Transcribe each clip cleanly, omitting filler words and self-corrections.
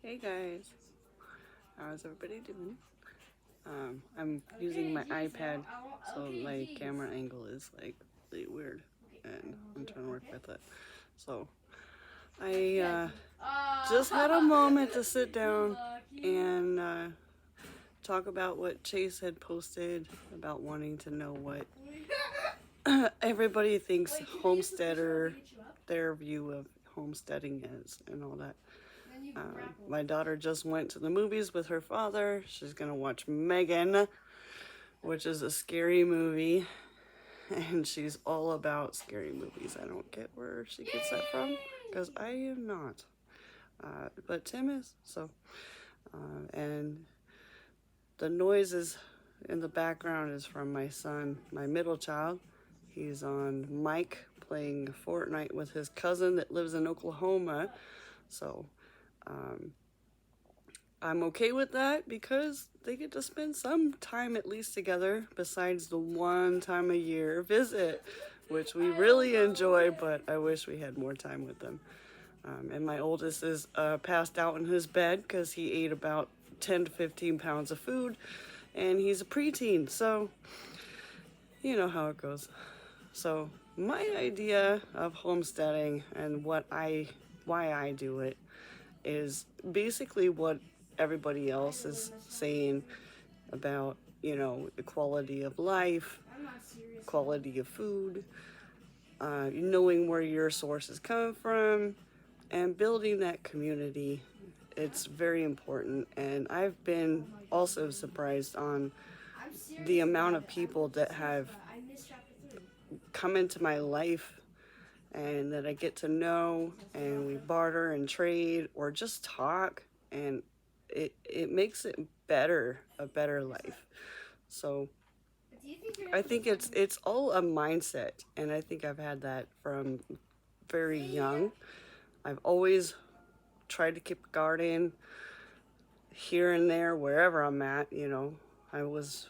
Hey guys, how's everybody doing? I'm using my iPad, so my camera angle is like really weird, and I'm trying to work with it. So I just had a moment to sit down and talk about what Chase had posted about wanting to know what everybody thinks homesteader, their view of homesteading is, and all that. My daughter just went to the movies with her father. She's gonna watch Megan, which is a scary movie, and she's all about scary movies. I don't get where she gets that from, because I am not. But Tim is, so. And the noises in the background is from my son, my middle child. He's on mic playing Fortnite with his cousin that lives in Oklahoma. So I'm okay with that because they get to spend some time at least together besides the one time a year visit, which we really enjoy, but I wish we had more time with them. And my oldest is passed out in his bed because he ate about 10 to 15 pounds of food, and he's a preteen, so you know how it goes. So my idea of homesteading and why I do it is basically what everybody else is saying about, the quality of life, quality of food, knowing where your source is coming from, and building that community. It's very important, and I've been also surprised on the amount of people that have come into my life and that I get to know, and we barter and trade or just talk, and it makes it a better life. So I think it's all a mindset, and I think I've had that from very young. I've always tried to keep a garden here and there wherever I'm at. I was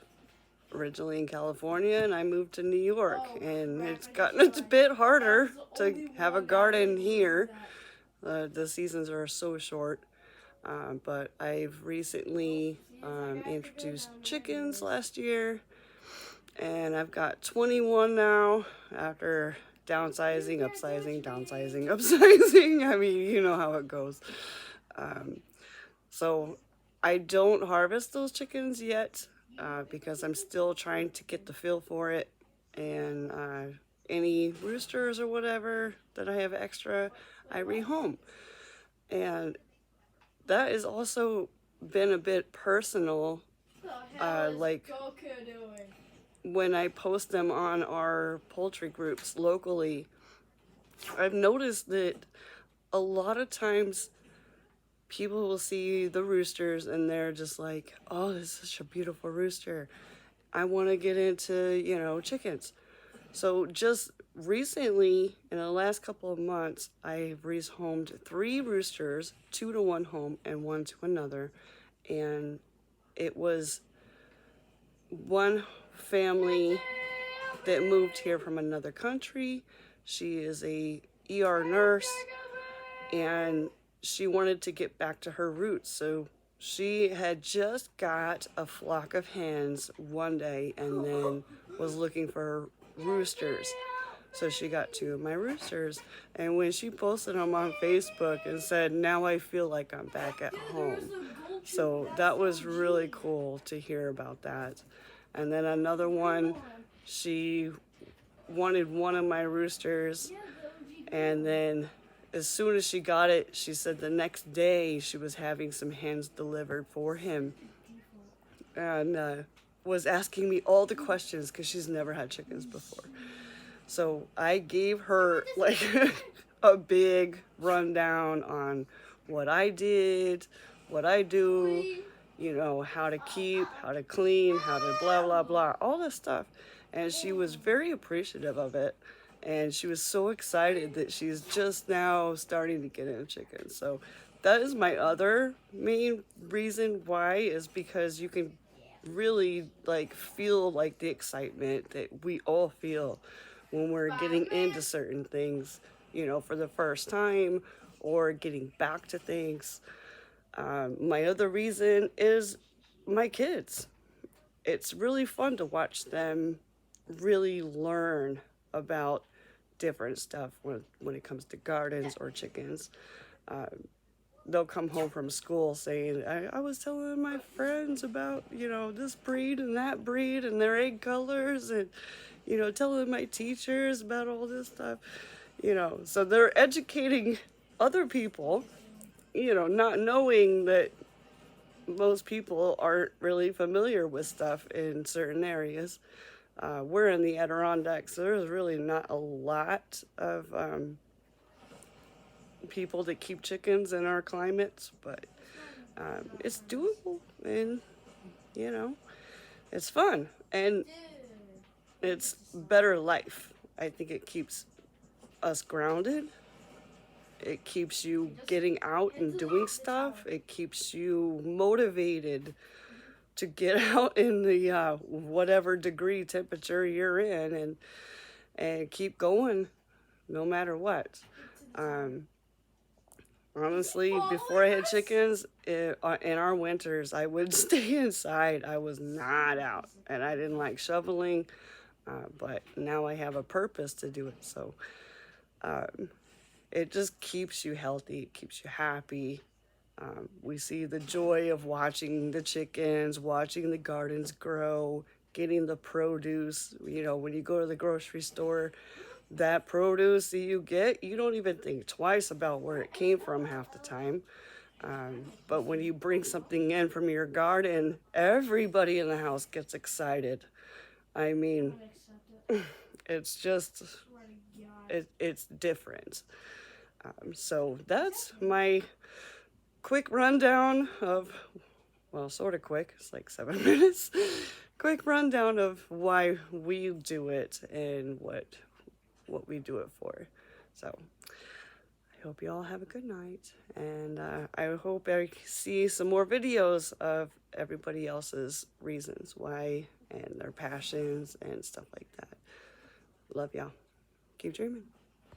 originally in California and I moved to New York, and it's gotten a bit harder to have a garden here. The seasons are so short, but I've recently introduced chickens last year, and I've got 21 now after downsizing, upsizing, downsizing, upsizing. I mean, you know how it goes. So I don't harvest those chickens yet because I'm still trying to get the feel for it. And any roosters or whatever that I have extra, I rehome. And that has also been a bit personal. Like when I post them on our poultry groups locally, I've noticed that a lot of times people will see the roosters and they're just like, oh, this is such a beautiful rooster. I want to get into, chickens. So just recently, in the last couple of months, I've rehomed 3 roosters, 2 to one home and 1 to another. And it was one family that moved here from another country. She is a ER nurse, and she wanted to get back to her roots. So she had just got a flock of hens one day and then was looking for roosters. So she got 2 of my roosters, and when she posted them on Facebook and said, now I feel like I'm back at home. So that was really cool to hear about that. And then another one, she wanted one of my roosters, and then as soon as she got it, she said the next day she was having some hens delivered for him, and was asking me all the questions because she's never had chickens before. So I gave her like a big rundown on what I did, what I do, how to keep, how to clean, how to blah, blah, blah, all this stuff. And she was very appreciative of it. And she was so excited that she's just now starting to get into chickens. So that is my other main reason why, is because you can really feel like the excitement that we all feel when we're getting into certain things, for the first time or getting back to things. My other reason is my kids. It's really fun to watch them really learn about different stuff when it comes to gardens or chickens. They'll come home from school saying, I was telling my friends about, this breed and that breed and their egg colors and, telling my teachers about all this stuff, So they're educating other people, not knowing that most people aren't really familiar with stuff in certain areas. We're in the Adirondacks, so there's really not a lot of people that keep chickens in our climates, but it's doable, and it's fun, and it's better life. I think it keeps us grounded. It keeps you getting out and doing stuff. It keeps you motivated to get out in the whatever degree temperature you're in, and keep going no matter what. Honestly, before I had chickens, in our winters, I would stay inside. I was not out, and I didn't like shoveling, but now I have a purpose to do it. So it just keeps you healthy. It keeps you happy. We see the joy of watching the chickens, watching the gardens grow, getting the produce. When you go to the grocery store, that produce that you get, you don't even think twice about where it came from half the time. But when you bring something in from your garden, everybody in the house gets excited. I mean, it's just, it's different. So that's my quick rundown of, well, sort of quick, it's like 7 minutes. Quick rundown of why we do it and what we do it for. So I hope you all have a good night, and I hope I see some more videos of everybody else's reasons why and their passions and stuff like that. Love y'all. Keep dreaming.